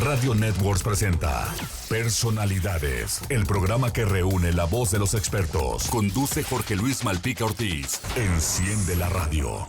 Radio Networks presenta Personalidades, el programa que reúne la voz de los expertos. Conduce Jorge Luis Malpica Ortiz. Enciende la radio.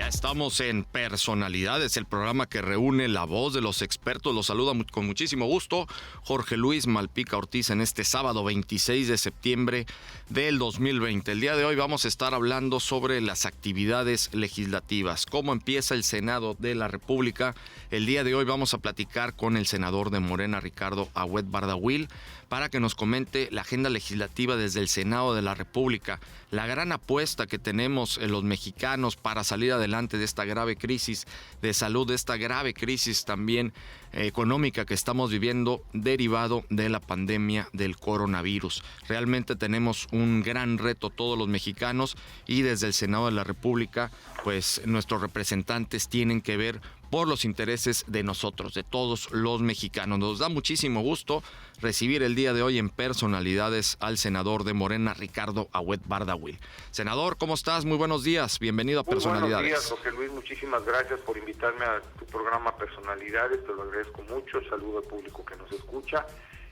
Estamos en Personalidades, el programa que reúne la voz de los expertos. Los saluda con muchísimo gusto Jorge Luis Malpica Ortiz en este sábado 26 de septiembre del 2020. El día de hoy vamos a estar hablando sobre las actividades legislativas, cómo empieza el Senado de la República. El día de hoy vamos a platicar con el senador de Morena, Ricardo Agüed Bardawil, para que nos comente la agenda legislativa desde el Senado de la República, la gran apuesta que tenemos los mexicanos para salir adelante de esta grave crisis de salud, de esta grave crisis también económica que estamos viviendo derivado de la pandemia del coronavirus. Realmente tenemos un gran reto todos los mexicanos y desde el Senado de la República, pues nuestros representantes tienen que ver por los intereses de nosotros, de todos los mexicanos. Nos da muchísimo gusto recibir el día de hoy en Personalidades al senador de Morena, Ricardo Agüed Bardawil. Senador, ¿cómo estás? Muy buenos días, bienvenido a Personalidades. Buenos días, José Luis, muchísimas gracias por invitarme a tu programa Personalidades, te lo agradezco mucho, saludo al público que nos escucha.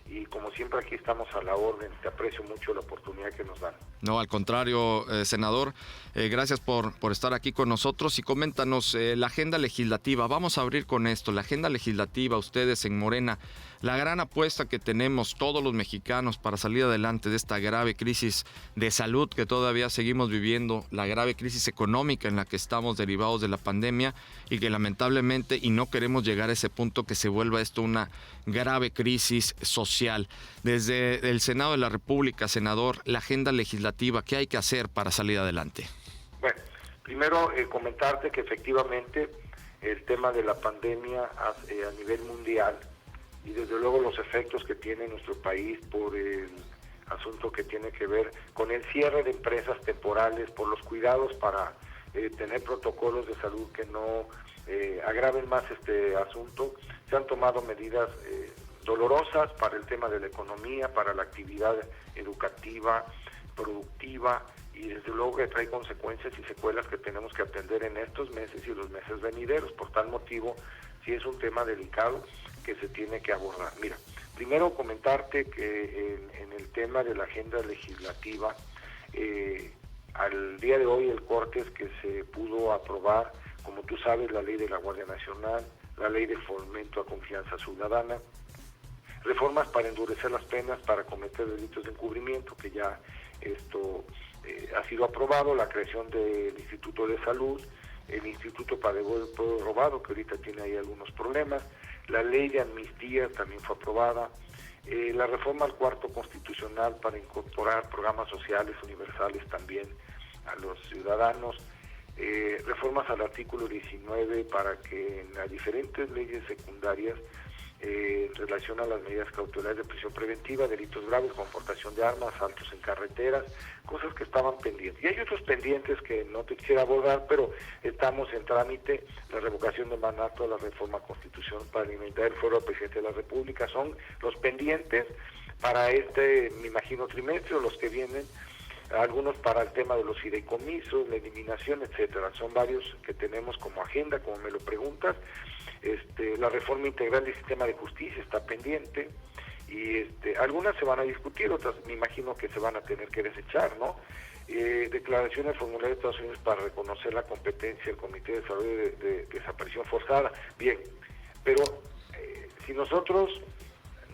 Y como siempre aquí estamos a la orden, te aprecio mucho la oportunidad que nos dan. No, al contrario, senador, gracias por estar aquí con nosotros y coméntanos la agenda legislativa. Vamos a abrir con esto, la agenda legislativa, ustedes en Morena, la gran apuesta que tenemos todos los mexicanos para salir adelante de esta grave crisis de salud que todavía seguimos viviendo, la grave crisis económica en la que estamos derivados de la pandemia y que lamentablemente, y no queremos llegar a ese punto que se vuelva esto una grave crisis social. Desde el Senado de la República, senador, la agenda legislativa, ¿qué hay que hacer para salir adelante? Bueno, primero comentarte que efectivamente el tema de la pandemia a nivel mundial y desde luego los efectos que tiene nuestro país por el asunto que tiene que ver con el cierre de empresas temporales, por los cuidados para tener protocolos de salud que no agraven más este asunto, se han tomado medidas dolorosas para el tema de la economía, para la actividad educativa, productiva, y desde luego que trae consecuencias y secuelas que tenemos que atender en estos meses y los meses venideros. Por tal motivo, sí es un tema delicado que se tiene que abordar. Mira, primero comentarte que en el tema de la agenda legislativa, al día de hoy el corte es que se pudo aprobar, como tú sabes, la ley de la Guardia Nacional, la ley de fomento a confianza ciudadana, reformas para endurecer las penas para cometer delitos de encubrimiento, que ya esto ha sido aprobado, la creación del Instituto de Salud, el Instituto para el Pueblo Robado, que ahorita tiene ahí algunos problemas, la ley de amnistía también fue aprobada, la reforma al cuarto constitucional para incorporar programas sociales universales también a los ciudadanos, reformas al artículo 19 para que en las diferentes leyes secundarias en relación a las medidas cautelares de prisión preventiva, delitos graves, con portación de armas, asaltos en carreteras, cosas que estaban pendientes. Y hay otros pendientes que no te quisiera abordar, pero estamos en trámite, la revocación de mandato, la reforma constitucional para limitar el fuero del presidente de la República, son los pendientes para este, me imagino, trimestre, o los que vienen, algunos para el tema de los fideicomisos, la eliminación, etcétera. Son varios que tenemos como agenda, como me lo preguntas. La reforma integral del sistema de justicia está pendiente y algunas se van a discutir, otras me imagino que se van a tener que desechar, ¿no? Declaraciones formularias de Estados Unidos para reconocer la competencia del Comité de Salud de Desaparición Forzada. Bien, pero si nosotros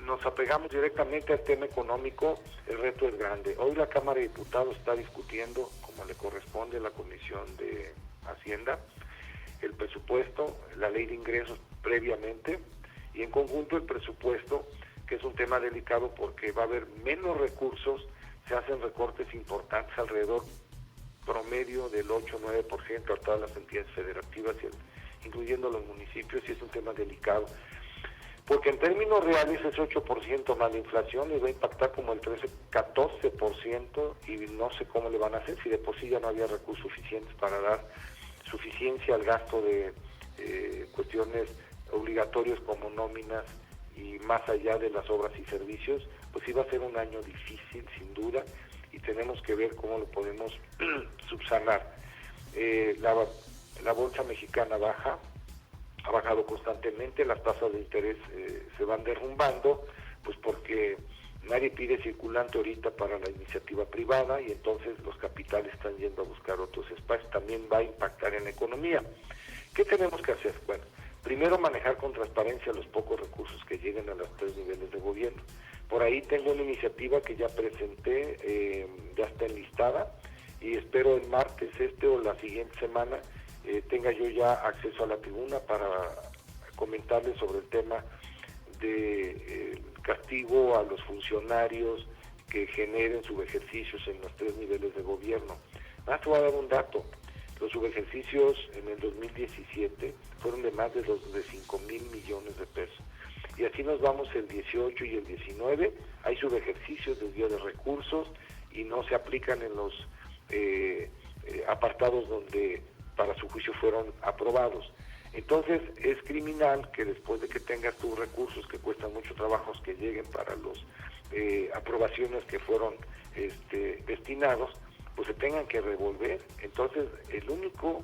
nos apegamos directamente al tema económico, el reto es grande. Hoy la Cámara de Diputados está discutiendo, como le corresponde a la Comisión de Hacienda, el presupuesto, la ley de ingresos previamente, y en conjunto el presupuesto, que es un tema delicado porque va a haber menos recursos, se hacen recortes importantes, alrededor promedio del 8-9% a todas las entidades federativas, incluyendo los municipios, y es un tema delicado. Porque en términos reales ese 8% más la inflación les va a impactar como el 13-14%, y no sé cómo le van a hacer si de por sí ya no había recursos suficientes para dar suficiencia al gasto de cuestiones obligatorias como nóminas y más allá de las obras y servicios. Pues iba a ser un año difícil sin duda, y tenemos que ver cómo lo podemos subsanar. La bolsa mexicana ha bajado constantemente, las tasas de interés se van derrumbando, pues porque nadie pide circulante ahorita para la iniciativa privada y entonces los capitales están yendo a buscar otros espacios. También va a impactar en la economía. ¿Qué tenemos que hacer? Bueno, primero manejar con transparencia los pocos recursos que lleguen a los 3 niveles de gobierno. Por ahí tengo una iniciativa que ya presenté, ya está enlistada y espero el martes o la siguiente semana tenga yo ya acceso a la tribuna para comentarles sobre el tema de castigo a los funcionarios que generen subejercicios en los 3 niveles de gobierno. Más te voy a dar un dato. Los subejercicios en el 2017 fueron de más de 5,000 millones de pesos. Y así nos vamos el 18 y el 19. Hay subejercicios, desvío de recursos y no se aplican en los apartados donde para su juicio fueron aprobados. Entonces es criminal que después de que tengas tus recursos que cuestan mucho trabajo que lleguen para las aprobaciones que fueron destinados, pues se tengan que revolver. Entonces el único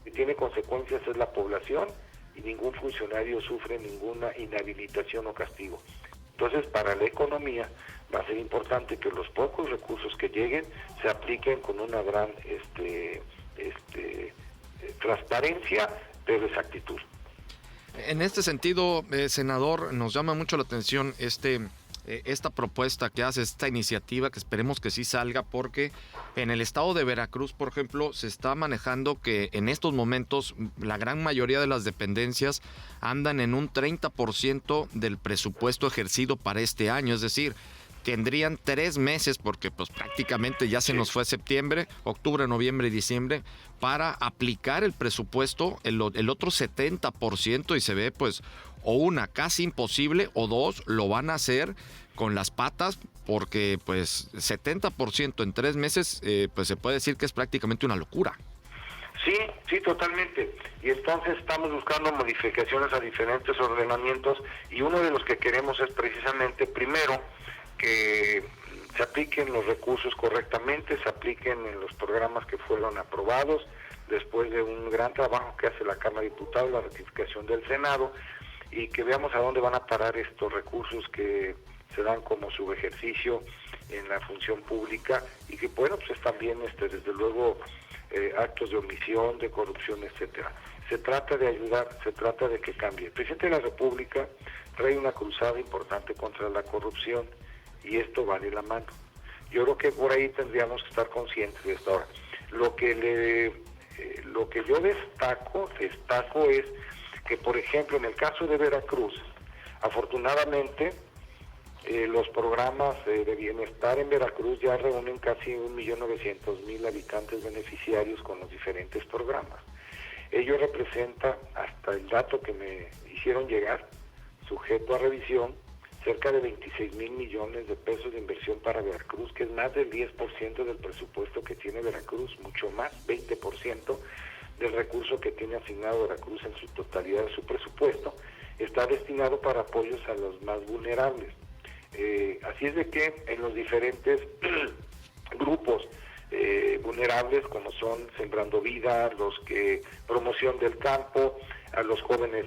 que tiene consecuencias es la población y ningún funcionario sufre ninguna inhabilitación o castigo. Entonces para la economía va a ser importante que los pocos recursos que lleguen se apliquen con una gran transparencia, pero exactitud. En este sentido, senador, nos llama mucho la atención esta propuesta que hace, esta iniciativa, que esperemos que sí salga, porque en el estado de Veracruz, por ejemplo, se está manejando que en estos momentos la gran mayoría de las dependencias andan en un 30% del presupuesto ejercido para este año, es decir, tendrían 3 meses, porque pues prácticamente ya se nos fue septiembre, octubre, noviembre y diciembre, para aplicar el presupuesto, el otro 70%, y se ve pues o una casi imposible o dos lo van a hacer con las patas, porque pues 70% en 3 meses, pues se puede decir que es prácticamente una locura. Sí, totalmente. Y entonces estamos buscando modificaciones a diferentes ordenamientos y uno de los que queremos es precisamente, primero, que se apliquen los recursos correctamente, se apliquen en los programas que fueron aprobados, después de un gran trabajo que hace la Cámara de Diputados, la ratificación del Senado, y que veamos a dónde van a parar estos recursos que se dan como subejercicio en la función pública y que, bueno, pues también desde luego actos de omisión, de corrupción, etcétera. Se trata de ayudar, se trata de que cambie. El presidente de la República trae una cruzada importante contra la corrupción y esto va de la mano. Yo creo que por ahí tendríamos que estar conscientes de esto. Ahora, lo que yo destaco es que, por ejemplo, en el caso de Veracruz, afortunadamente, los programas de bienestar en Veracruz ya reúnen casi 1.900.000 habitantes beneficiarios con los diferentes programas. Ello representa, hasta el dato que me hicieron llegar, sujeto a revisión, cerca de 26,000 millones de pesos de inversión para Veracruz, que es más del 10% del presupuesto que tiene Veracruz, mucho más, 20% del recurso que tiene asignado Veracruz en su totalidad de su presupuesto, está destinado para apoyos a los más vulnerables. Así es de que en los diferentes grupos vulnerables, como son Sembrando Vida, los que promoción del campo, a los jóvenes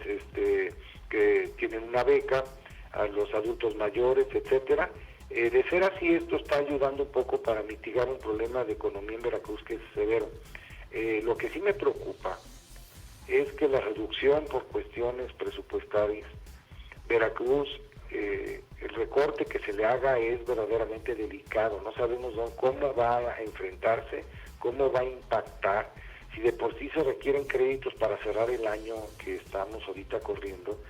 que tienen una beca, a los adultos mayores, etcétera. De ser así, esto está ayudando un poco para mitigar un problema de economía en Veracruz que es severo. Lo que sí me preocupa es que la reducción por cuestiones presupuestarias, Veracruz, el recorte que se le haga es verdaderamente delicado. No sabemos cómo va a enfrentarse, cómo va a impactar, si de por sí se requieren créditos para cerrar el año que estamos ahorita corriendo,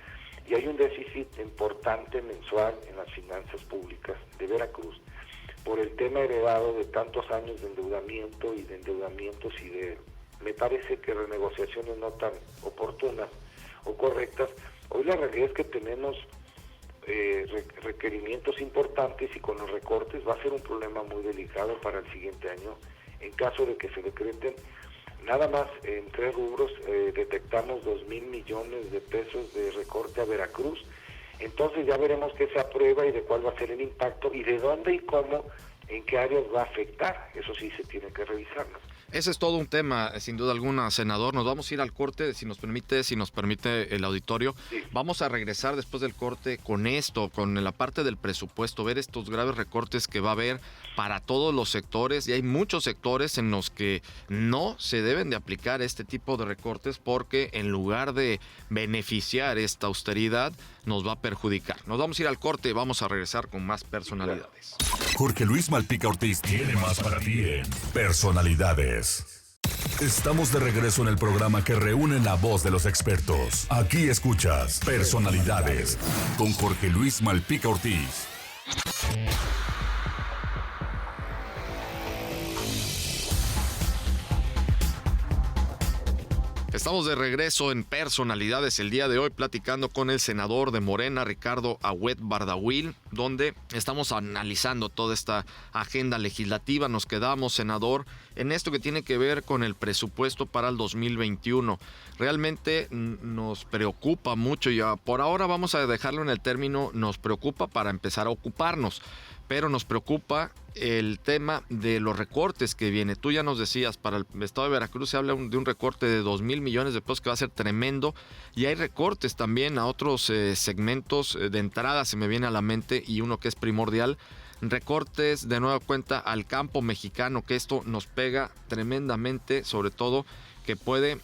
y hay un déficit importante mensual en las finanzas públicas de Veracruz por el tema heredado de tantos años de endeudamiento y de endeudamientos y de, me parece que renegociaciones no tan oportunas o correctas. Hoy la realidad es que tenemos requerimientos importantes y con los recortes va a ser un problema muy delicado para el siguiente año. En caso de que se decreten, nada más en 3 rubros detectamos 2,000 millones de pesos de recorte a Veracruz. Entonces ya veremos qué se aprueba y de cuál va a ser el impacto y de dónde y cómo en qué áreas va a afectar. Eso sí se tiene que revisar, ¿no? Ese es todo un tema, sin duda alguna, senador. Nos vamos a ir al corte, si nos permite el auditorio. Sí. Vamos a regresar después del corte con esto, con la parte del presupuesto, ver estos graves recortes que va a haber para todos los sectores, y hay muchos sectores en los que no se deben de aplicar este tipo de recortes porque en lugar de beneficiar esta austeridad, nos va a perjudicar. Nos vamos a ir al corte y vamos a regresar con más personalidades. Jorge Luis Malpica Ortiz tiene más para ti en Personalidades. Estamos de regreso en el programa que reúne la voz de los expertos. Aquí escuchas Personalidades con Jorge Luis Malpica Ortiz. Estamos de regreso en Personalidades el día de hoy platicando con el senador de Morena, Ricardo Agüed Bardawil, donde estamos analizando toda esta agenda legislativa. Nos quedamos, senador, en esto que tiene que ver con el presupuesto para el 2021. Realmente nos preocupa mucho y por ahora vamos a dejarlo en el término nos preocupa para empezar a ocuparnos. Pero nos preocupa el tema de los recortes que viene. Tú ya nos decías, para el estado de Veracruz se habla de un recorte de 2,000 millones de pesos que va a ser tremendo, y hay recortes también a otros segmentos de entrada, se me viene a la mente, y uno que es primordial, recortes de nueva cuenta al campo mexicano, que esto nos pega tremendamente, sobre todo que puede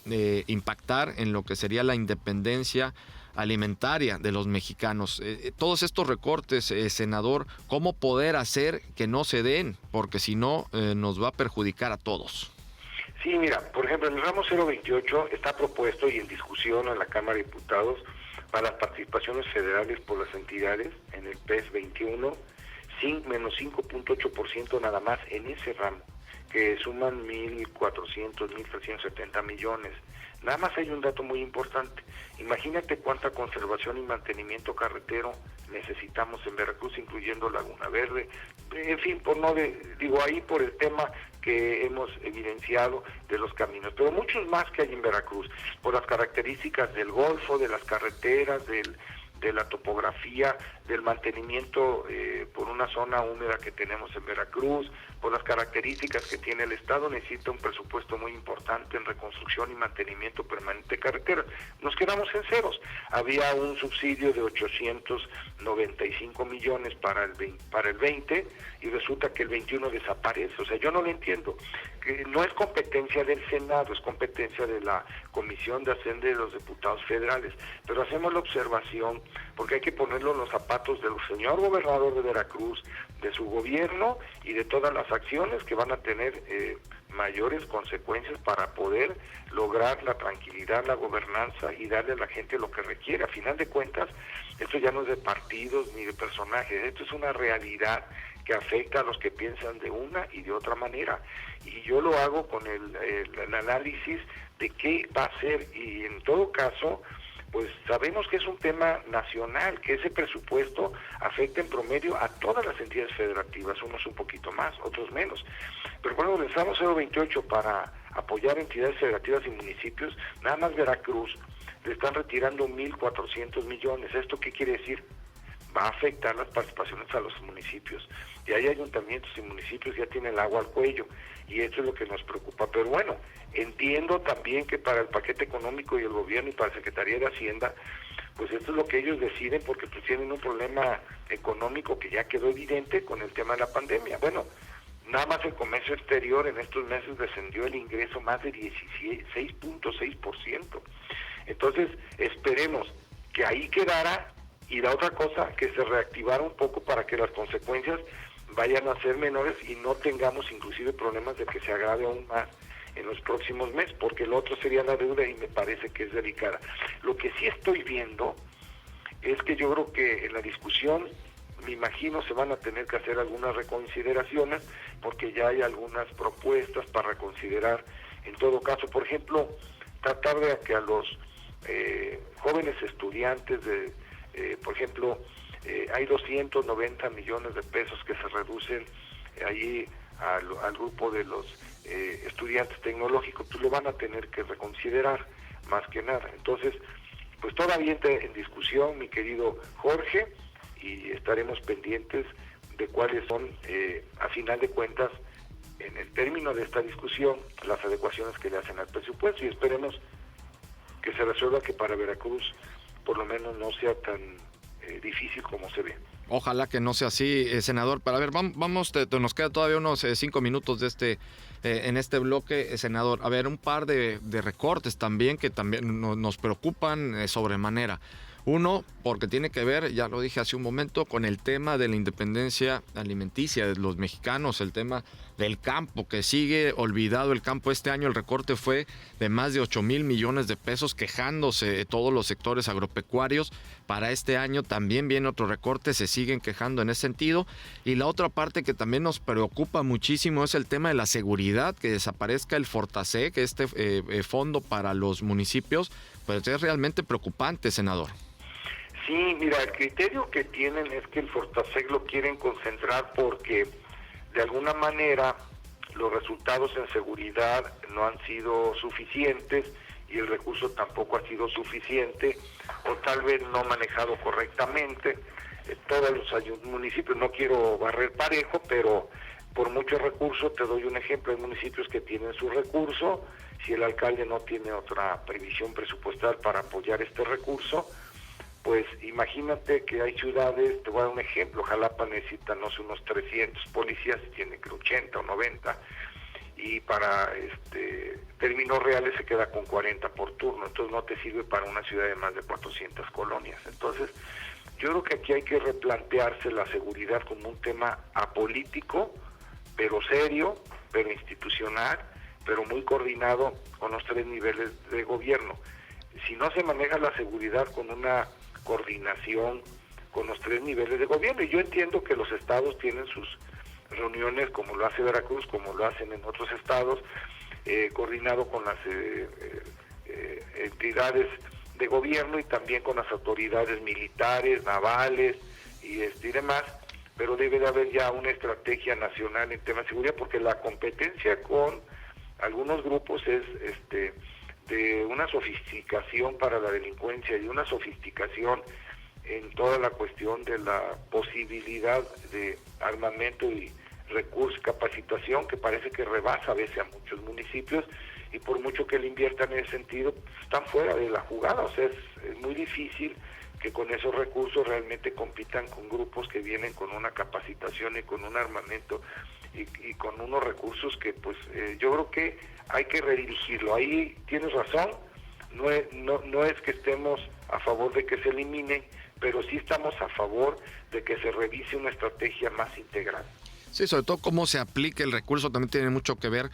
impactar en lo que sería la independencia alimentaria de los mexicanos. Todos estos recortes, senador, ¿cómo poder hacer que no se den? Porque si no, nos va a perjudicar a todos. Sí, mira, por ejemplo, en el ramo 028 está propuesto y en discusión en la Cámara de Diputados para las participaciones federales por las entidades en el PES 21, menos 5.8% nada más en ese ramo, que suman 1.400, 1.370 millones. Nada más hay un dato muy importante. Imagínate cuánta conservación y mantenimiento carretero necesitamos en Veracruz, incluyendo Laguna Verde. En fin, digo ahí por el tema que hemos evidenciado de los caminos, pero muchos más que hay en Veracruz, por las características del golfo, de las carreteras, de la topografía, del mantenimiento por una zona húmeda que tenemos en Veracruz, por las características que tiene el Estado, necesita un presupuesto muy importante en reconstrucción y mantenimiento permanente de carreteras. Nos quedamos en ceros. Había un subsidio de 895 millones para el 20 y resulta que el 21 desaparece. O sea, yo no lo entiendo. Que no es competencia del Senado, es competencia de la Comisión de Hacienda y de los diputados federales. Pero hacemos la observación porque hay que ponerlo en los zapatos del señor gobernador de Veracruz, de su gobierno y de todas las acciones que van a tener mayores consecuencias para poder lograr la tranquilidad, la gobernanza y darle a la gente lo que requiere. A final de cuentas, esto ya no es de partidos ni de personajes, esto es una realidad que afecta a los que piensan de una y de otra manera. Y yo lo hago con el análisis de qué va a ser, y en todo caso, pues sabemos que es un tema nacional, que ese presupuesto afecta en promedio a todas las entidades federativas, unos un poquito más, otros menos. Pero cuando lanzamos 028 para apoyar entidades federativas y municipios, nada más Veracruz le están retirando 1.400 millones. ¿Esto qué quiere decir? Va a afectar las participaciones a los municipios. Y hay ayuntamientos y municipios que ya tienen el agua al cuello, y esto es lo que nos preocupa. Pero bueno, entiendo también que para el paquete económico y el gobierno y para la Secretaría de Hacienda, pues esto es lo que ellos deciden, porque pues tienen un problema económico que ya quedó evidente con el tema de la pandemia. Bueno, nada más el comercio exterior en estos meses descendió el ingreso más de 6.6%. Entonces, esperemos que ahí quedara, y la otra cosa, que se reactivara un poco para que las consecuencias vayan a ser menores y no tengamos inclusive problemas de que se agrave aún más en los próximos meses, porque lo otro sería la deuda y me parece que es delicada. Lo que sí estoy viendo es que yo creo que en la discusión, me imagino, se van a tener que hacer algunas reconsideraciones, porque ya hay algunas propuestas para reconsiderar. En todo caso, por ejemplo, tratar de que a los jóvenes estudiantes por ejemplo, hay 290 millones de pesos que se reducen allí al grupo de los estudiantes tecnológicos, pues lo van a tener que reconsiderar más que nada. Entonces, pues todavía en discusión, mi querido Jorge, y estaremos pendientes de cuáles son, a final de cuentas, en el término de esta discusión, las adecuaciones que le hacen al presupuesto, y esperemos que se resuelva, que para Veracruz por lo menos no sea tan difícil como se ve. Ojalá que no sea así, senador. Para ver, vamos, nos queda todavía unos 5 minutos de en este bloque, senador. A ver, un par de recortes también que también nos preocupan sobremanera. Uno, porque tiene que ver, ya lo dije hace un momento, con el tema de la independencia alimenticia de los mexicanos, el tema del campo, que sigue olvidado el campo. Este año el recorte fue de más de 8,000 millones de pesos, quejándose todos los sectores agropecuarios. Para este año también viene otro recorte, se siguen quejando en ese sentido. Y la otra parte que también nos preocupa muchísimo es el tema de la seguridad, que desaparezca el Fortaseg, que fondo para los municipios, pues es realmente preocupante, senador. Sí, mira, el criterio que tienen es que el Fortaseg lo quieren concentrar porque de alguna manera los resultados en seguridad no han sido suficientes y el recurso tampoco ha sido suficiente, o tal vez no manejado correctamente. Todos los municipios, no quiero barrer parejo, pero por mucho recurso, te doy un ejemplo, hay municipios que tienen su recurso, si el alcalde no tiene otra previsión presupuestal para apoyar este recurso, pues imagínate que hay ciudades, te voy a dar un ejemplo, Jalapa necesita, no sé, unos 300 policías, tiene que 80 o 90, y para términos reales se queda con 40 por turno, entonces no te sirve para una ciudad de más de 400 colonias. Entonces, yo creo que aquí hay que replantearse la seguridad como un tema apolítico, pero serio, pero institucional, pero muy coordinado con los 3 niveles de gobierno. Si no se maneja la seguridad con una coordinación con los 3 niveles de gobierno, y yo entiendo que los estados tienen sus reuniones, como lo hace Veracruz, como lo hacen en otros estados, coordinado con las entidades de gobierno y también con las autoridades militares, navales y demás, pero debe de haber ya una estrategia nacional en temas de seguridad, porque la competencia con algunos grupos es de una sofisticación para la delincuencia y una sofisticación en toda la cuestión de la posibilidad de armamento y recursos, capacitación, que parece que rebasa a veces a muchos municipios, y por mucho que le inviertan en ese sentido, están fuera de la jugada. O sea, es muy difícil que con esos recursos realmente compitan con grupos que vienen con una capacitación y con un armamento y con unos recursos que yo creo que hay que redirigirlo. Ahí tienes razón, no es que estemos a favor de que se elimine, pero sí estamos a favor de que se revise una estrategia más integral. Sí, sobre todo cómo se aplica el recurso también tiene mucho que ver.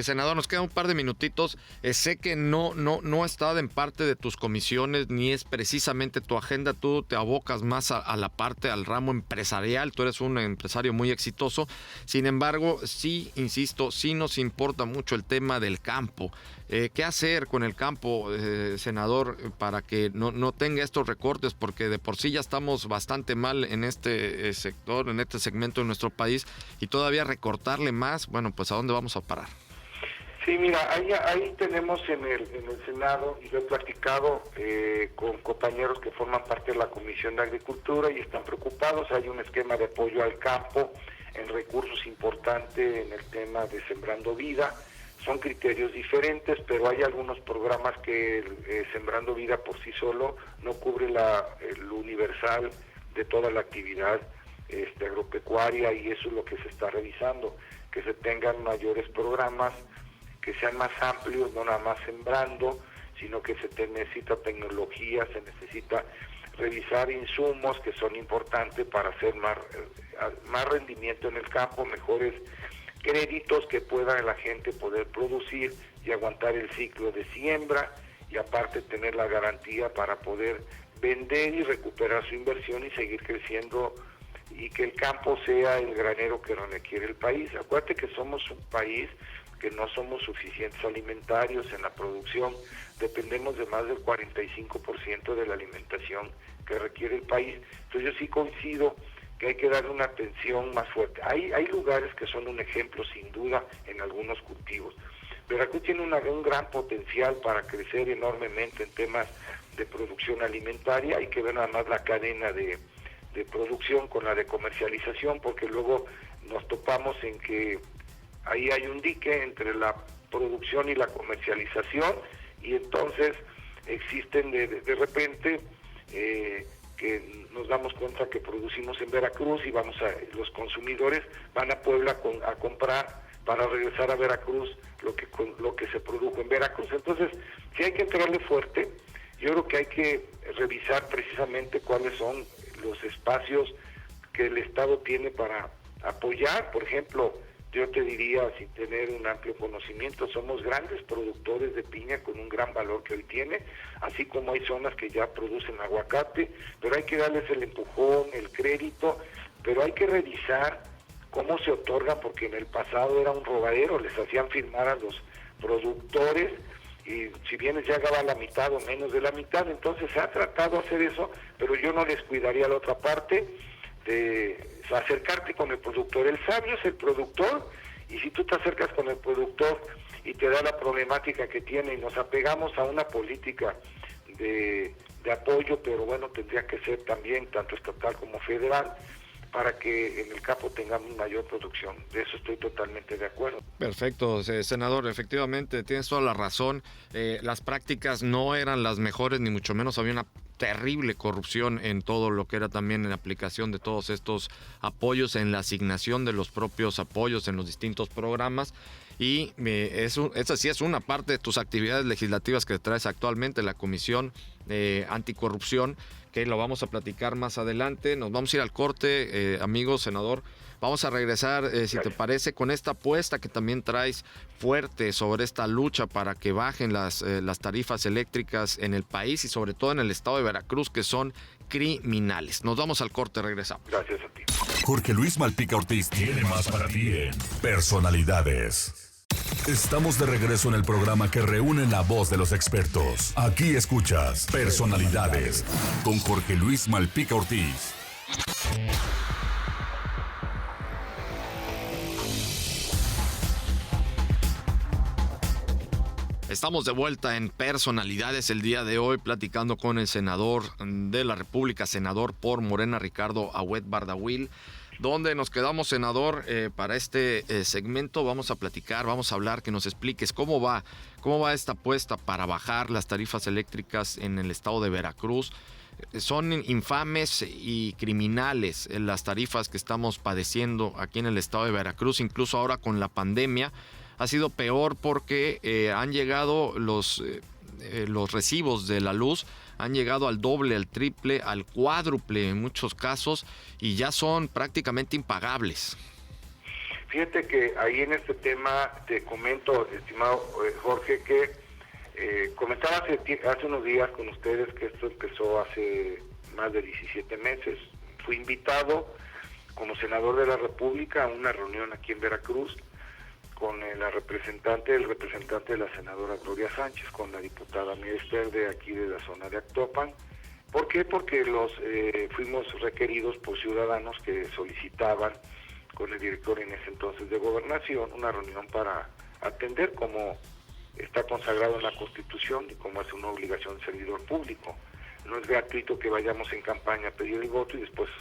Senador, nos quedan un par de minutitos. Sé que no está en parte de tus comisiones, ni es precisamente tu agenda. Tú te abocas más a la parte, al ramo empresarial. Tú eres un empresario muy exitoso. Sin embargo, sí, insisto, sí nos importa mucho el tema del campo. ¿Qué hacer con el campo, senador, para que no tenga estos recortes? Porque de por sí ya estamos bastante mal en este sector, en este segmento de nuestro país, y todavía recortarle más, bueno, pues ¿a dónde vamos a parar? Sí, mira, ahí tenemos en el Senado, y lo he platicado con compañeros que forman parte de la Comisión de Agricultura y están preocupados. Hay un esquema de apoyo al campo en recursos importante en el tema de Sembrando Vida. Son criterios diferentes, pero hay algunos programas que Sembrando Vida por sí solo no cubre el universal de toda la actividad agropecuaria, y eso es lo que se está revisando, que se tengan mayores programas, que sean más amplios, no nada más sembrando, sino que necesita tecnología, se necesita revisar insumos que son importantes para hacer más rendimiento en el campo, mejores créditos que pueda la gente poder producir y aguantar el ciclo de siembra, y aparte tener la garantía para poder vender y recuperar su inversión y seguir creciendo, y que el campo sea el granero que requiere el país. Acuérdate que somos un país que no somos suficientes alimentarios en la producción, dependemos de más del 45% de la alimentación que requiere el país. Entonces yo sí coincido que hay que darle una atención más fuerte. Hay lugares que son un ejemplo sin duda en algunos cultivos. Veracruz tiene un gran potencial para crecer enormemente en temas de producción alimentaria. Hay que ver nada más la cadena de de producción con la de comercialización, porque luego nos topamos en que ahí hay un dique entre la producción y la comercialización, y entonces existen de repente que nos damos cuenta que producimos en Veracruz y los consumidores van a Puebla a comprar para regresar a Veracruz lo que se produjo en Veracruz. Entonces, sí hay que entrarle fuerte. Yo creo que hay que revisar precisamente cuáles son los espacios que el Estado tiene para apoyar. Por ejemplo, yo te diría, sin tener un amplio conocimiento, somos grandes productores de piña con un gran valor que hoy tiene, así como hay zonas que ya producen aguacate, pero hay que darles el empujón, el crédito, pero hay que revisar cómo se otorgan, porque en el pasado era un robadero, les hacían firmar a los productores, y si bien llegaba a la mitad o menos de la mitad, entonces se ha tratado de hacer eso, pero yo no les cuidaría la otra parte, de acercarte con el productor. El sabio es el productor, y si tú te acercas con el productor y te da la problemática que tiene, y nos apegamos a una política de apoyo, pero bueno, tendría que ser también tanto estatal como federal, para que en el campo tengamos mayor producción. De eso estoy totalmente de acuerdo. Perfecto, senador, efectivamente, tienes toda la razón. Las prácticas no eran las mejores, ni mucho menos había una terrible corrupción en todo lo que era también en la aplicación de todos estos apoyos, en la asignación de los propios apoyos en los distintos programas. Y esa sí es una parte de tus actividades legislativas que traes actualmente, la Comisión Anticorrupción, que lo vamos a platicar más adelante. Nos vamos a ir al corte, amigo senador. Vamos a regresar, si te parece, con esta apuesta que también traes fuerte sobre esta lucha para que bajen las tarifas eléctricas en el país y sobre todo en el estado de Veracruz, que son criminales. Nos vamos al corte, regresamos. Gracias a ti. Jorge Luis Malpica Ortiz tiene más para ti en Personalidades. Estamos de regreso en el programa que reúne la voz de los expertos. Aquí escuchas Personalidades con Jorge Luis Malpica Ortiz. Estamos de vuelta en Personalidades el día de hoy, platicando con el senador de la República, senador por Morena, Ricardo Agüed Bardawil. ¿Dónde nos quedamos, senador? Para este segmento vamos a platicar, vamos a hablar, que nos expliques cómo va esta apuesta para bajar las tarifas eléctricas en el estado de Veracruz. Son infames y criminales las tarifas que estamos padeciendo aquí en el estado de Veracruz, incluso ahora con la pandemia. Ha sido peor porque han llegado los recibos de la luz, han llegado al doble, al triple, al cuádruple en muchos casos, y ya son prácticamente impagables. Fíjate que ahí en este tema te comento, estimado Jorge, que comentaba hace unos días con ustedes que esto empezó hace más de 17 meses. Fui invitado como senador de la República a una reunión aquí en Veracruz con el representante de la senadora Gloria Sánchez, con la diputada Miester de aquí de la zona de Actopan. ¿Por qué? Porque fuimos requeridos por ciudadanos que solicitaban con el director en ese entonces de Gobernación una reunión para atender como está consagrado en la Constitución y como es una obligación del servidor público. No es gratuito que vayamos en campaña a pedir el voto y después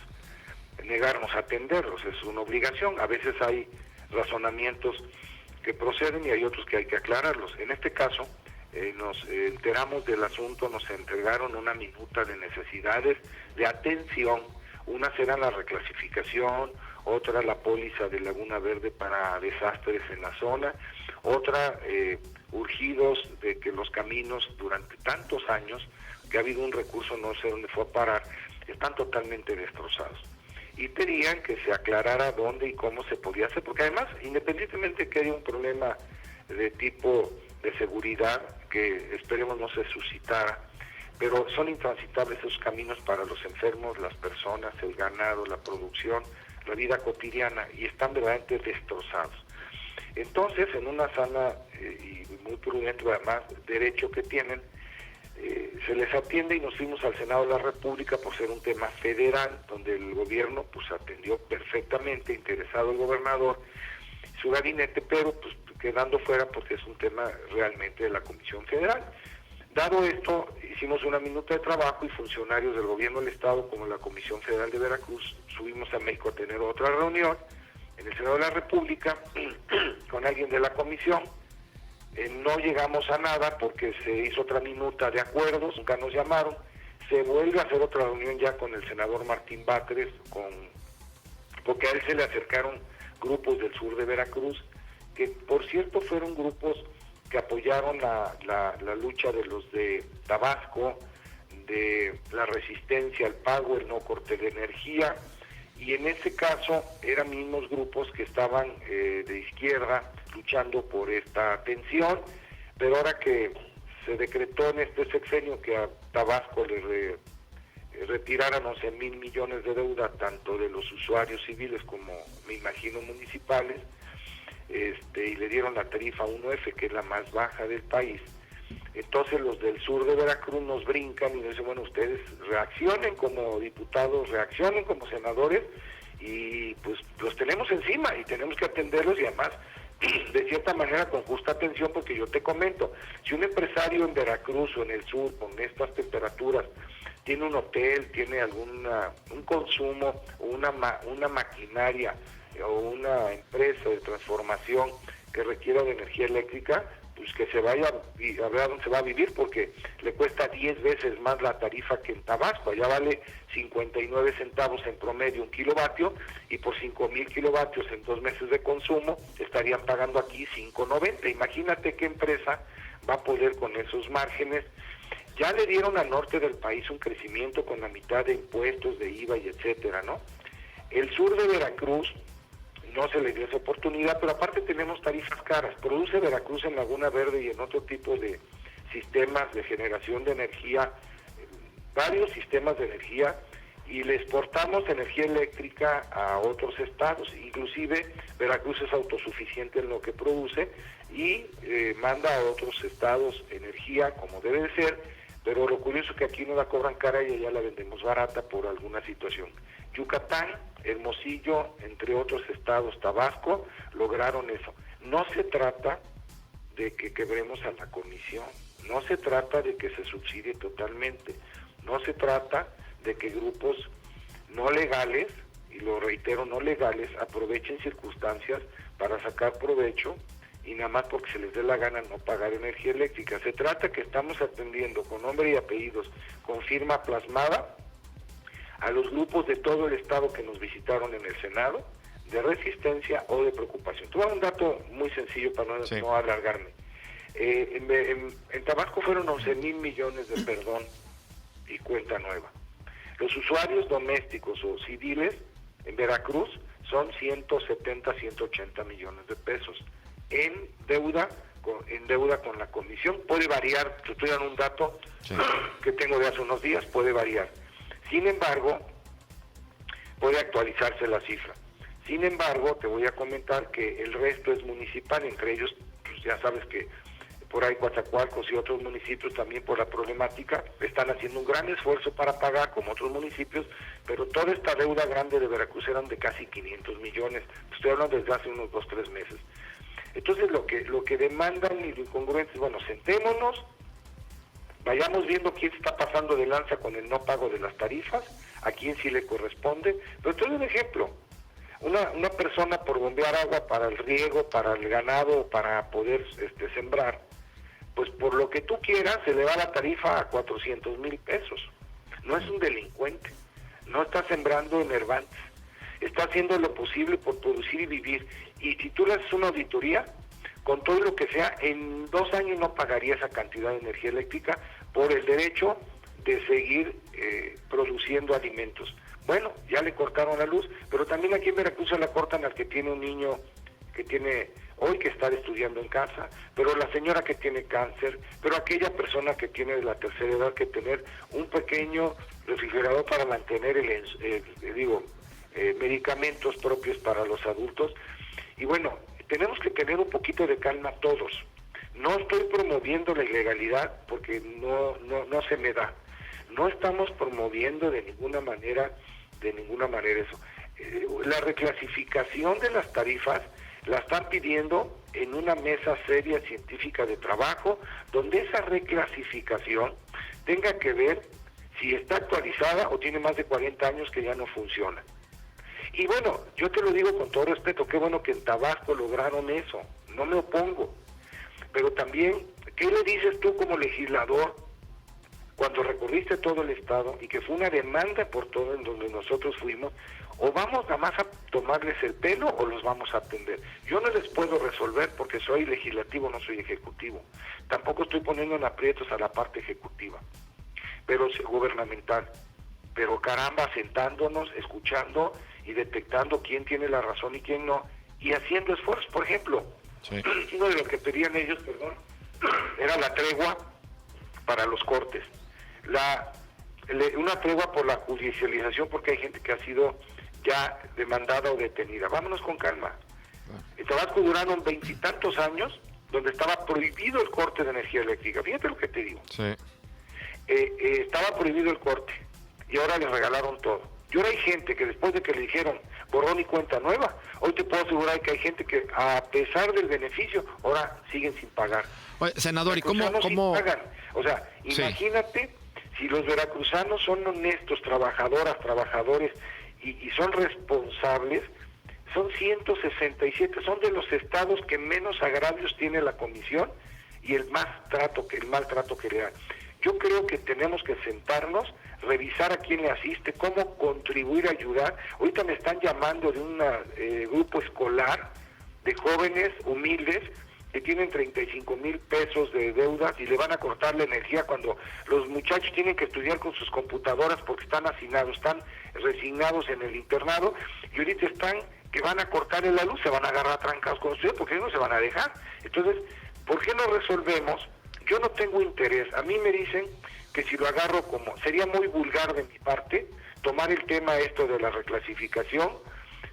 negarnos a atenderlos, es una obligación. A veces hay razonamientos que proceden y hay otros que hay que aclararlos. En este caso, nos enteramos del asunto, nos entregaron una minuta de necesidades de atención. Una será la reclasificación, otra la póliza de Laguna Verde para desastres en la zona, otra urgidos de que los caminos durante tantos años, que ha habido un recurso, no sé dónde fue a parar, están totalmente destrozados. Y pedían que se aclarara dónde y cómo se podía hacer, porque además, independientemente que haya un problema de tipo de seguridad, que esperemos no se suscitara, pero son intransitables esos caminos para los enfermos, las personas, el ganado, la producción, la vida cotidiana, y están verdaderamente destrozados. Entonces, en una sana y muy prudente, además, derecho que tienen, se les atiende y nos fuimos al Senado de la República por ser un tema federal, donde el gobierno pues atendió perfectamente, interesado el gobernador, su gabinete, pero pues quedando fuera porque es un tema realmente de la Comisión Federal. Dado esto, hicimos una minuta de trabajo y funcionarios del gobierno del estado, como la Comisión Federal de Veracruz, subimos a México a tener otra reunión en el Senado de la República con alguien de la comisión. No llegamos a nada porque se hizo otra minuta de acuerdos, nunca nos llamaron. Se vuelve a hacer otra reunión ya con el senador Martín Batres, porque a él se le acercaron grupos del sur de Veracruz, que por cierto fueron grupos que apoyaron la lucha de los de Tabasco, de la resistencia al pago, el no corte de energía, y en ese caso eran mismos grupos que estaban de izquierda luchando por esta atención, pero ahora que se decretó en este sexenio que a Tabasco le retiraran 11,000 millones de deuda, tanto de los usuarios civiles como, me imagino, municipales, y le dieron la tarifa 1F, que es la más baja del país. Entonces los del sur de Veracruz nos brincan y nos dicen, bueno, ustedes reaccionen como diputados, reaccionen como senadores, y pues los tenemos encima y tenemos que atenderlos, y además de cierta manera con justa atención, porque yo te comento, si un empresario en Veracruz o en el sur con estas temperaturas tiene un hotel, tiene un consumo, una maquinaria o una empresa de transformación que requiera de energía eléctrica, pues que se vaya a ver a dónde se va a vivir, porque le cuesta 10 veces más la tarifa que en Tabasco. Allá vale 59 centavos en promedio un kilovatio, y por 5,000 kilovatios en 2 meses de consumo estarían pagando aquí 5.90. Imagínate qué empresa va a poder con esos márgenes. Ya le dieron al norte del país un crecimiento con la mitad de impuestos, de IVA y etcétera, ¿no? El sur de Veracruz no se le dio esa oportunidad, pero aparte tenemos tarifas caras. Produce Veracruz en Laguna Verde y en otro tipo de sistemas de generación de energía, varios sistemas de energía, y le exportamos energía eléctrica a otros estados. Inclusive Veracruz es autosuficiente en lo que produce y manda a otros estados energía como debe de ser, pero lo curioso es que aquí no la cobran cara y allá la vendemos barata por alguna situación. Yucatán, Hermosillo, entre otros estados, Tabasco, lograron eso. No se trata de que quebremos a la comisión, no se trata de que se subsidie totalmente, no se trata de que grupos no legales, y lo reitero, no legales, aprovechen circunstancias para sacar provecho y nada más porque se les dé la gana no pagar energía eléctrica. Se trata que estamos atendiendo con nombre y apellidos, con firma plasmada, a los grupos de todo el estado que nos visitaron en el Senado, de resistencia o de preocupación. Te voy a dar un dato muy sencillo para no alargarme. En Tabasco fueron 11,000 millones de perdón y cuenta nueva. Los usuarios domésticos o civiles en Veracruz son 170, 180 millones de pesos en deuda con la comisión. Puede variar, te estoy dando un dato que tengo de hace unos días, puede variar. Sin embargo, puede actualizarse la cifra. Sin embargo, te voy a comentar que el resto es municipal, entre ellos, pues ya sabes que por ahí Coatzacoalcos y otros municipios también por la problemática están haciendo un gran esfuerzo para pagar, como otros municipios, pero toda esta deuda grande de Veracruz eran de casi 500 millones. Estoy hablando desde hace unos 2-3 meses. Entonces lo que demandan y lo incongruente, bueno, sentémonos, vayamos viendo quién se está pasando de lanza con el no pago de las tarifas, a quién sí le corresponde. Pero te doy un ejemplo. Una persona por bombear agua para el riego, para el ganado, para poder sembrar, pues por lo que tú quieras se le va la tarifa a 400,000 pesos. No es un delincuente, no está sembrando enervantes, está haciendo lo posible por producir y vivir. Y si tú le haces una auditoría, con todo lo que sea, en 2 años no pagaría esa cantidad de energía eléctrica por el derecho de seguir produciendo alimentos. Bueno, ya le cortaron la luz, pero también aquí en Veracruz se la cortan al que tiene un niño que tiene hoy que estar estudiando en casa, pero la señora que tiene cáncer, pero aquella persona que tiene de la tercera edad que tener un pequeño refrigerador para mantener medicamentos propios para los adultos. Y bueno, tenemos que tener un poquito de calma todos. No estoy promoviendo la ilegalidad porque no se me da. No estamos promoviendo de ninguna manera eso. La reclasificación de las tarifas la están pidiendo en una mesa seria científica de trabajo, donde esa reclasificación tenga que ver si está actualizada o tiene más de 40 años que ya no funciona. Y bueno, yo te lo digo con todo respeto, qué bueno que en Tabasco lograron eso, no me opongo. Pero también, ¿qué le dices tú como legislador cuando recorriste todo el estado y que fue una demanda por todo en donde nosotros fuimos? O vamos nada más a tomarles el pelo o los vamos a atender. Yo no les puedo resolver porque soy legislativo, no soy ejecutivo. Tampoco estoy poniendo en aprietos a la parte ejecutiva, pero gubernamental. Pero caramba, sentándonos, escuchando y detectando quién tiene la razón y quién no, y haciendo esfuerzos. Por ejemplo, uno de lo que pedían ellos, era la tregua para los cortes. Una tregua por la judicialización, porque hay gente que ha sido ya demandada o detenida. Vámonos con calma. En Tabasco duraron 20 y tantos años donde estaba prohibido el corte de energía eléctrica. Fíjate lo que te digo. Sí. Estaba prohibido el corte y ahora les regalaron todo. Y ahora hay gente que después de que le dijeron borrón y cuenta nueva, hoy te puedo asegurar que hay gente que a pesar del beneficio, ahora siguen sin pagar. Oye, senador, ¿y cómo? Pagan. O sea, imagínate si los veracruzanos son honestos, trabajadores y son responsables. Son 167, son de los estados que menos agravios tiene la comisión y el maltrato que le dan. Yo creo que tenemos que sentarnos, revisar a quién le asiste, cómo contribuir a ayudar. Ahorita me están llamando de un grupo escolar de jóvenes humildes que tienen 35,000 pesos de deudas y le van a cortar la energía cuando los muchachos tienen que estudiar con sus computadoras porque están hacinados, están resignados en el internado y ahorita están que van a cortarle la luz, se van a agarrar a trancados con ustedes porque no se van a dejar. Entonces, ¿por qué no resolvemos? Yo no tengo interés. A mí me dicen que si lo agarro como, sería muy vulgar de mi parte, tomar el tema esto de la reclasificación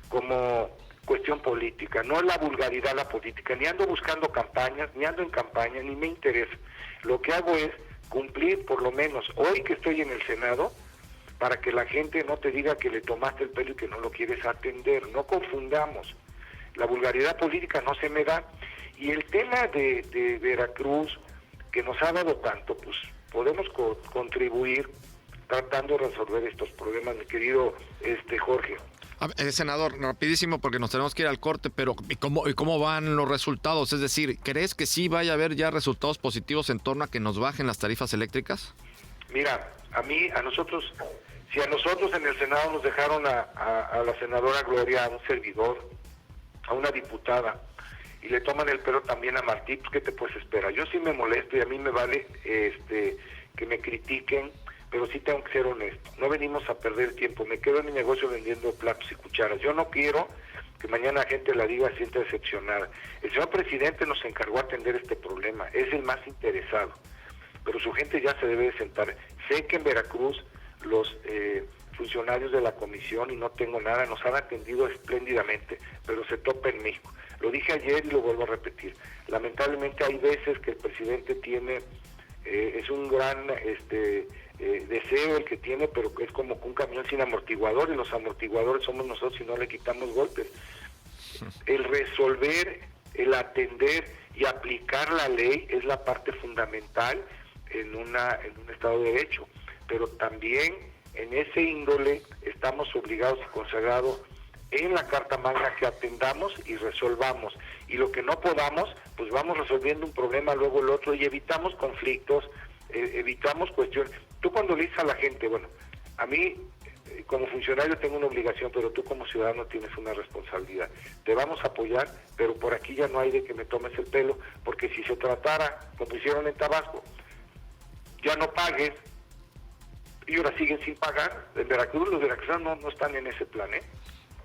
como cuestión política. No es la vulgaridad la política, ni ando buscando campañas, ni ando en campaña, ni me interesa. Lo que hago es cumplir, por lo menos hoy que estoy en el Senado, para que la gente no te diga que le tomaste el pelo y que no lo quieres atender. No confundamos. La vulgaridad política no se me da. Y el tema de Veracruz, que nos ha dado tanto, pues podemos contribuir tratando de resolver estos problemas, mi querido Jorge. Senador, rapidísimo porque nos tenemos que ir al corte, pero ¿y cómo van los resultados? Es decir, ¿crees que sí vaya a haber ya resultados positivos en torno a que nos bajen las tarifas eléctricas? Mira, a nosotros, si a nosotros en el Senado nos dejaron a la senadora Gloria, a un servidor, a una diputada, y le toman el pelo también a Martí, pues ¿qué te puedes esperar? Yo sí me molesto y a mí me vale que me critiquen, pero sí tengo que ser honesto. No venimos a perder tiempo. Me quedo en mi negocio vendiendo platos y cucharas. Yo no quiero que mañana la gente la diga sienta decepcionada. El señor presidente nos encargó atender este problema. Es el más interesado. Pero su gente ya se debe de sentar. Sé que en Veracruz los funcionarios de la comisión, y no tengo nada, nos han atendido espléndidamente, pero se topa en México. Lo dije ayer y lo vuelvo a repetir. Lamentablemente hay veces que el presidente tiene, es un gran deseo el que tiene, pero que es como un camión sin amortiguador, y los amortiguadores somos nosotros si no le quitamos golpes. El resolver, el atender y aplicar la ley es la parte fundamental en un Estado de Derecho, pero también en ese índole estamos obligados y consagrados en la Carta Magna que atendamos y resolvamos, y lo que no podamos, pues vamos resolviendo un problema, luego el otro, y evitamos conflictos, evitamos cuestiones. Tú cuando le dices a la gente, bueno, a mí como funcionario tengo una obligación, pero tú como ciudadano tienes una responsabilidad. Te vamos a apoyar, pero por aquí ya no hay de que me tomes el pelo, porque si se tratara, como hicieron en Tabasco, ya no pagues, y ahora siguen sin pagar. En Veracruz los veracruzanos no están en ese plan,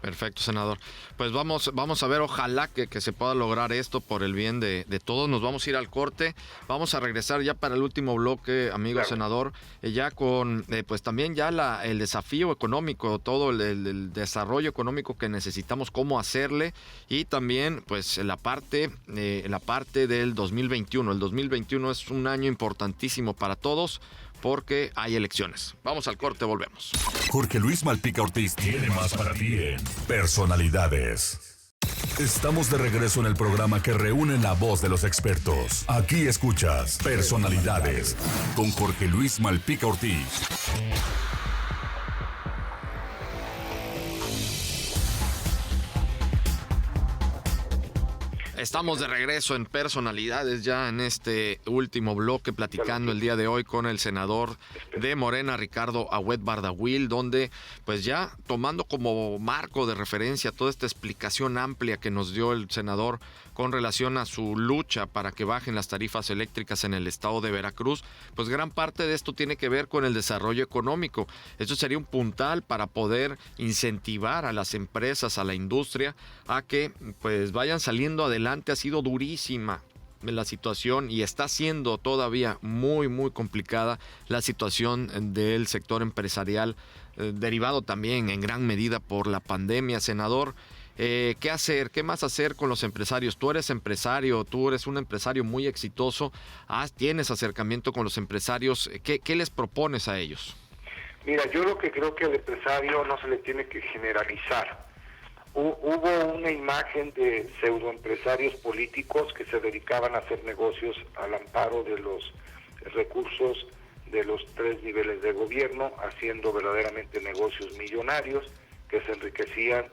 Perfecto, senador. Pues vamos a ver, ojalá que se pueda lograr esto por el bien de todos. Nos vamos a ir al corte. Vamos a regresar ya para el último bloque, amigo claro. Senador, ya con pues también ya el desafío económico, todo el desarrollo económico que necesitamos, cómo hacerle, y también pues la parte del 2021. El 2021 es un año importantísimo para todos, porque hay elecciones. Vamos al corte, volvemos. Jorge Luis Malpica Ortiz tiene más para ti en Personalidades. Estamos de regreso en el programa que reúne la voz de los expertos. Aquí escuchas Personalidades con Jorge Luis Malpica Ortiz. Estamos de regreso en Personalidades, ya en este último bloque, platicando el día de hoy con el senador de Morena, Ricardo Agüed Bardawil, donde pues ya tomando como marco de referencia toda esta explicación amplia que nos dio el senador con relación a su lucha para que bajen las tarifas eléctricas en el estado de Veracruz, pues gran parte de esto tiene que ver con el desarrollo económico. Esto sería un puntal para poder incentivar a las empresas, a la industria, a que pues vayan saliendo adelante. Ha sido durísima la situación y está siendo todavía muy complicada la situación del sector empresarial, derivado también en gran medida por la pandemia. Senador, ¿qué hacer? ¿Qué más hacer con los empresarios? Tú eres empresario, tú eres un empresario muy exitoso, tienes acercamiento con los empresarios. ¿Qué les propones a ellos? Mira, yo lo que creo que al empresario no se le tiene que generalizar. Hubo una imagen de pseudoempresarios políticos que se dedicaban a hacer negocios al amparo de los recursos de los 3 niveles de gobierno, haciendo verdaderamente negocios millonarios que se enriquecían,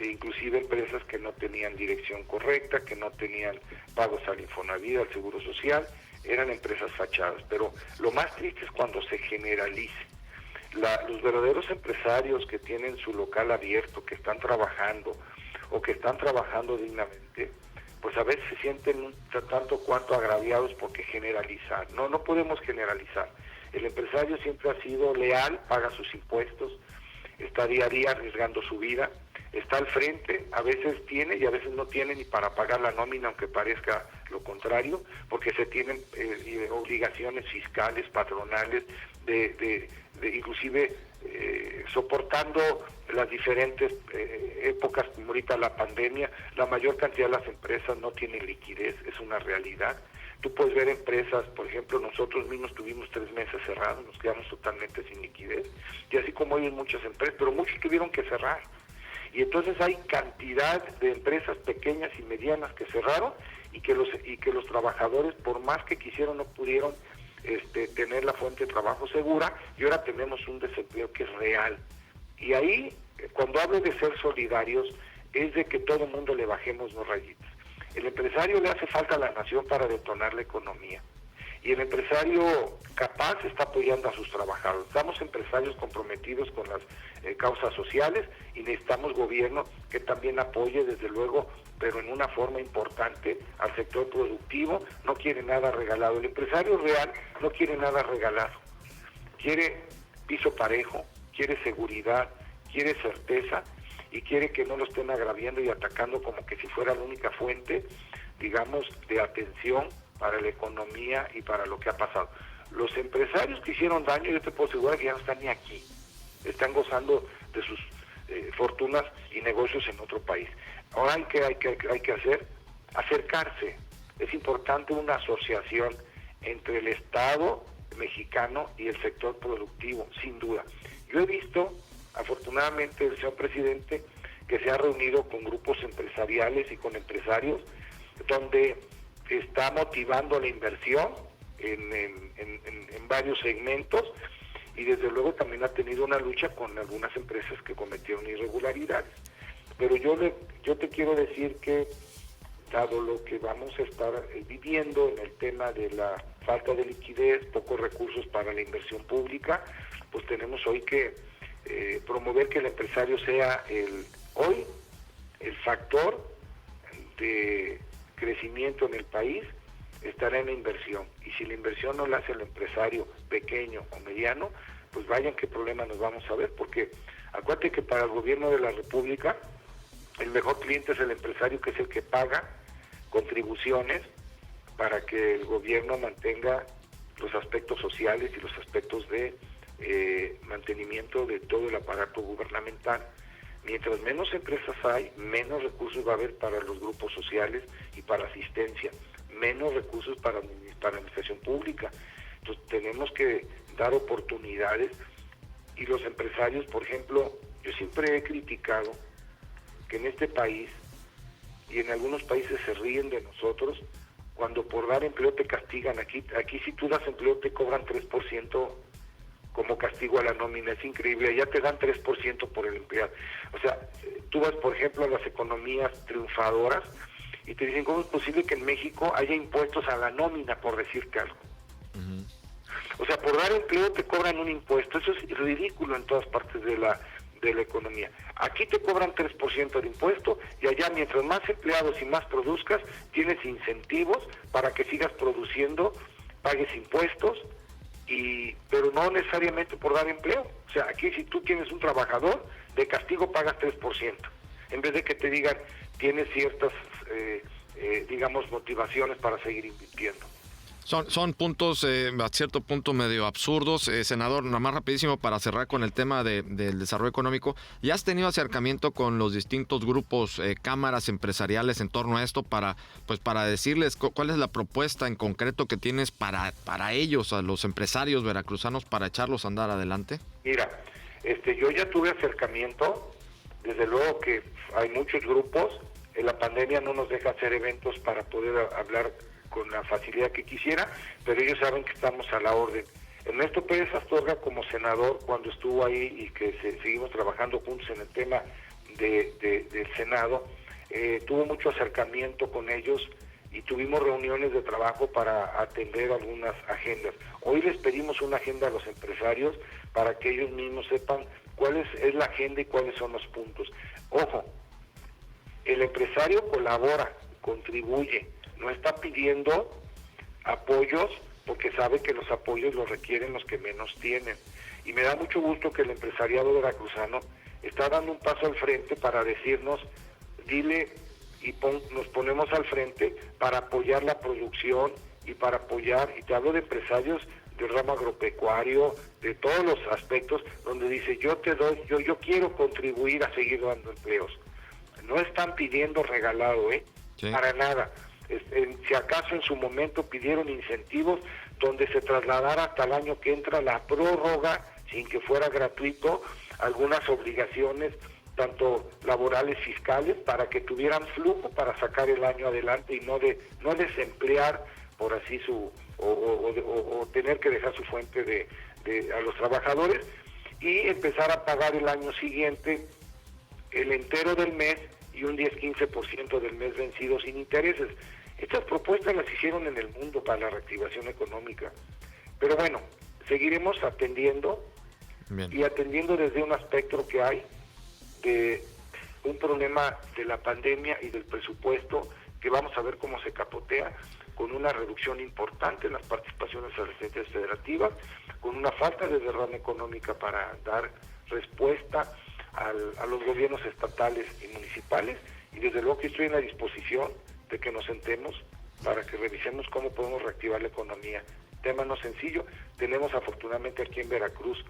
inclusive empresas que no tenían dirección correcta, que no tenían pagos al Infonavit, al Seguro Social, eran empresas fachadas. Pero lo más triste es cuando se generaliza. Los verdaderos empresarios que tienen su local abierto, que están trabajando o que están trabajando dignamente, pues a veces se sienten un tanto cuanto agraviados porque generalizar. No podemos generalizar. El empresario siempre ha sido leal, paga sus impuestos, está día a día arriesgando su vida, está al frente, a veces tiene y a veces no tiene ni para pagar la nómina, aunque parezca lo contrario, porque se tienen obligaciones fiscales, patronales, de inclusive soportando las diferentes épocas, como ahorita la pandemia. La mayor cantidad de las empresas no tienen liquidez, es una realidad. Tú puedes ver empresas, por ejemplo, nosotros mismos tuvimos 3 meses cerrados, nos quedamos totalmente sin liquidez, y así como hay en muchas empresas, pero muchos tuvieron que cerrar. Y entonces hay cantidad de empresas pequeñas y medianas que cerraron y que los trabajadores, por más que quisieron, no pudieron tener la fuente de trabajo segura, y ahora tenemos un desempleo que es real. Y ahí, cuando hablo de ser solidarios, es de que todo el mundo le bajemos los rayitos. El empresario le hace falta a la nación para detonar la economía, y el empresario capaz está apoyando a sus trabajadores. Estamos empresarios comprometidos con las causas sociales, y necesitamos gobierno que también apoye, desde luego, pero en una forma importante, al sector productivo. No quiere nada regalado. El empresario real no quiere nada regalado. Quiere piso parejo, quiere seguridad, quiere certeza, y quiere que no lo estén agraviando y atacando como que si fuera la única fuente, digamos, de atención para la economía y para lo que ha pasado. Los empresarios que hicieron daño, yo te puedo asegurar que ya no están ni aquí. Están gozando de sus fortunas y negocios en otro país. Ahora hay que hacer, acercarse. Es importante una asociación entre el Estado mexicano y el sector productivo, sin duda. Yo he visto, afortunadamente, el señor presidente, que se ha reunido con grupos empresariales y con empresarios, donde está motivando la inversión en varios segmentos, y desde luego también ha tenido una lucha con algunas empresas que cometieron irregularidades. Pero yo te quiero decir que, dado lo que vamos a estar viviendo en el tema de la falta de liquidez, pocos recursos para la inversión pública, pues tenemos hoy que promover que el empresario sea hoy el factor de crecimiento en el país. Estará en la inversión, y si la inversión no la hace el empresario pequeño o mediano, pues vayan qué problema nos vamos a ver, porque acuérdate que para el gobierno de la República el mejor cliente es el empresario, que es el que paga contribuciones para que el gobierno mantenga los aspectos sociales y los aspectos de mantenimiento de todo el aparato gubernamental. Mientras menos empresas hay, menos recursos va a haber para los grupos sociales y para asistencia, menos recursos para administración pública. Entonces tenemos que dar oportunidades, y los empresarios, por ejemplo, yo siempre he criticado que en este país y en algunos países se ríen de nosotros cuando por dar empleo te castigan. Aquí si tú das empleo te cobran 3% como castigo a la nómina, es increíble, allá te dan 3% por el empleado. O sea, tú vas, por ejemplo, a las economías triunfadoras y te dicen, ¿cómo es posible que en México haya impuestos a la nómina, por decirte algo? O sea, por dar empleo te cobran un impuesto, eso es ridículo en todas partes de la economía. Aquí te cobran 3% de impuesto y allá mientras más empleados y más produzcas, tienes incentivos para que sigas produciendo, pagues impuestos, pero no necesariamente por dar empleo. O sea, aquí si tú tienes un trabajador, de castigo pagas 3%, en vez de que te digan, tienes ciertas, digamos, motivaciones para seguir invirtiendo. Son puntos a cierto punto medio absurdos. Senador, nada más rapidísimo para cerrar con el tema del desarrollo económico. ¿Ya has tenido acercamiento con los distintos grupos, cámaras empresariales en torno a esto para decirles cuál es la propuesta en concreto que tienes para ellos, a los empresarios veracruzanos, para echarlos a andar adelante? Mira, yo ya tuve acercamiento. Desde luego que hay muchos grupos. La pandemia no nos deja hacer eventos para poder hablar con la facilidad que quisiera, pero ellos saben que estamos a la orden. Ernesto Pérez Astorga, como senador, cuando estuvo ahí y que seguimos trabajando juntos en el tema del Senado, tuvo mucho acercamiento con ellos y tuvimos reuniones de trabajo para atender algunas agendas. Hoy les pedimos una agenda a los empresarios para que ellos mismos sepan cuál es la agenda y cuáles son los puntos. Ojo, el empresario colabora, contribuye, no está pidiendo apoyos porque sabe que los apoyos los requieren los que menos tienen. Y me da mucho gusto que el empresariado veracruzano está dando un paso al frente para decirnos, dile y nos ponemos al frente para apoyar la producción y para apoyar, y te hablo de empresarios del ramo agropecuario, de todos los aspectos, donde dice, yo te doy, yo quiero contribuir a seguir dando empleos. No están pidiendo regalado, sí. Para nada. Si acaso en su momento pidieron incentivos donde se trasladara hasta el año que entra la prórroga, sin que fuera gratuito, algunas obligaciones, tanto laborales, fiscales, para que tuvieran flujo para sacar el año adelante y no desemplear por así o tener que dejar su fuente a los trabajadores, y empezar a pagar el año siguiente el entero del mes y un 10-15% del mes vencido sin intereses. Estas propuestas las hicieron en el mundo para la reactivación económica. Pero bueno, seguiremos atendiendo. Bien. Y atendiendo desde un aspecto que hay de un problema de la pandemia y del presupuesto, que vamos a ver cómo se capotea, con una reducción importante en las participaciones a las entidades federativas, con una falta de derrama económica para dar respuesta a los gobiernos estatales y municipales, y desde luego que estoy en la disposición de que nos sentemos para que revisemos cómo podemos reactivar la economía. Tema no sencillo. Tenemos afortunadamente aquí en Veracruz,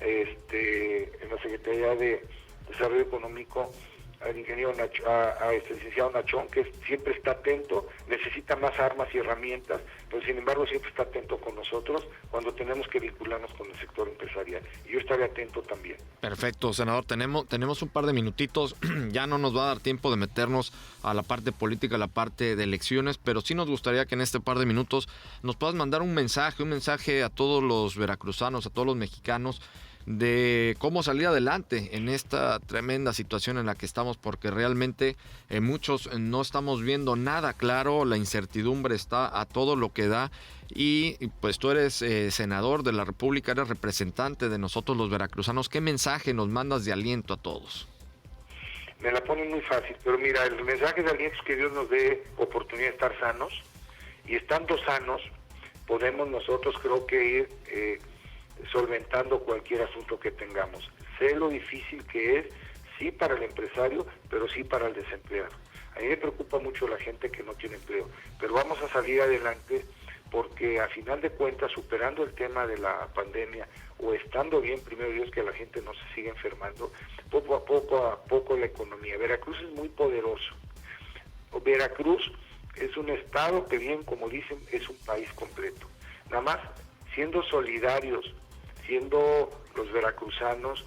en la Secretaría de Desarrollo Económico, al ingeniero licenciado Nachón, que siempre está atento, necesita más armas y herramientas, pero sin embargo siempre está atento con nosotros cuando tenemos que vincularnos con el sector empresarial. Y yo estaré atento también. Perfecto, senador. Tenemos un par de minutitos. Ya no nos va a dar tiempo de meternos a la parte política, a la parte de elecciones, pero sí nos gustaría que en este par de minutos nos puedas mandar un mensaje a todos los veracruzanos, a todos los mexicanos, de cómo salir adelante en esta tremenda situación en la que estamos, porque realmente muchos no estamos viendo nada claro, la incertidumbre está a todo lo que da, y pues tú eres senador de la República, eres representante de nosotros los veracruzanos. ¿Qué mensaje nos mandas de aliento a todos? Me la ponen muy fácil, pero mira, el mensaje de aliento es que Dios nos dé oportunidad de estar sanos, y estando sanos podemos nosotros, creo que ir solventando cualquier asunto que tengamos. Sé lo difícil que es, sí para el empresario, pero sí para el desempleado. A mí me preocupa mucho la gente que no tiene empleo, pero vamos a salir adelante, porque a final de cuentas, superando el tema de la pandemia, o estando bien, primero Dios, que la gente no se siga enfermando, poco a poco la economía. Veracruz es muy poderoso. Veracruz es un estado que, bien como dicen, es un país completo. Nada más siendo solidarios, siendo los veracruzanos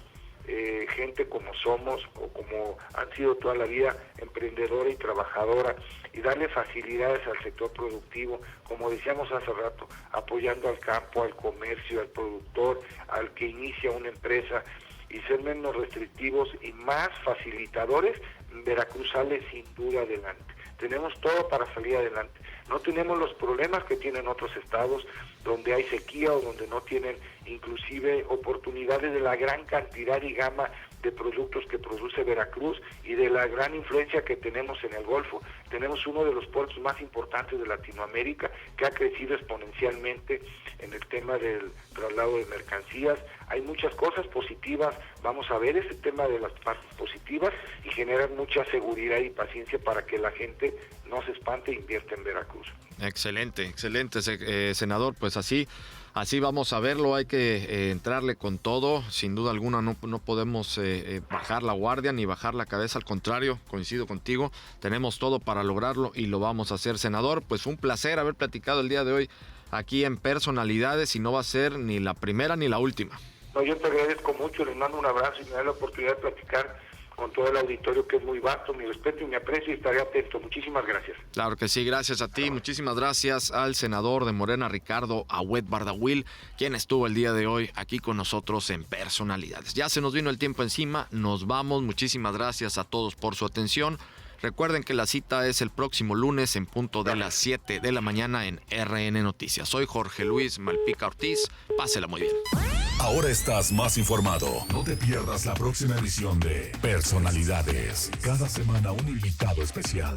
gente como somos o como han sido toda la vida, emprendedora y trabajadora, y darle facilidades al sector productivo, como decíamos hace rato, apoyando al campo, al comercio, al productor, al que inicia una empresa, y ser menos restrictivos y más facilitadores. Veracruz sale sin duda adelante. Tenemos todo para salir adelante. No tenemos los problemas que tienen otros estados, donde hay sequía o donde no tienen inclusive oportunidades de la gran cantidad y gama de productos que produce Veracruz y de la gran influencia que tenemos en el Golfo. Tenemos uno de los puertos más importantes de Latinoamérica, que ha crecido exponencialmente en el tema del traslado de mercancías. Hay muchas cosas positivas, vamos a ver ese tema de las partes positivas y generar mucha seguridad y paciencia para que la gente no se espante e invierta en Veracruz. Excelente, senador, pues así vamos a verlo, hay que entrarle con todo, sin duda alguna no podemos bajar la guardia ni bajar la cabeza, al contrario, coincido contigo, tenemos todo para lograrlo y lo vamos a hacer, senador. Pues un placer haber platicado el día de hoy aquí en Personalidades y no va a ser ni la primera ni la última. No, yo te agradezco mucho, les mando un abrazo y me da la oportunidad de platicar con todo el auditorio, que es muy vasto. Mi respeto y mi aprecio, y estaré atento. Muchísimas gracias. Claro que sí, gracias a ti. Muchísimas gracias al senador de Morena, Ricardo Agüed Bardawil, quien estuvo el día de hoy aquí con nosotros en Personalidades. Ya se nos vino el tiempo encima, nos vamos. Muchísimas gracias a todos por su atención. Recuerden que la cita es el próximo lunes en punto de las 7 de la mañana en RN Noticias. Soy Jorge Luis Malpica Ortiz. Pásela muy bien. Ahora estás más informado. No te pierdas la próxima edición de Personalidades. Cada semana un invitado especial.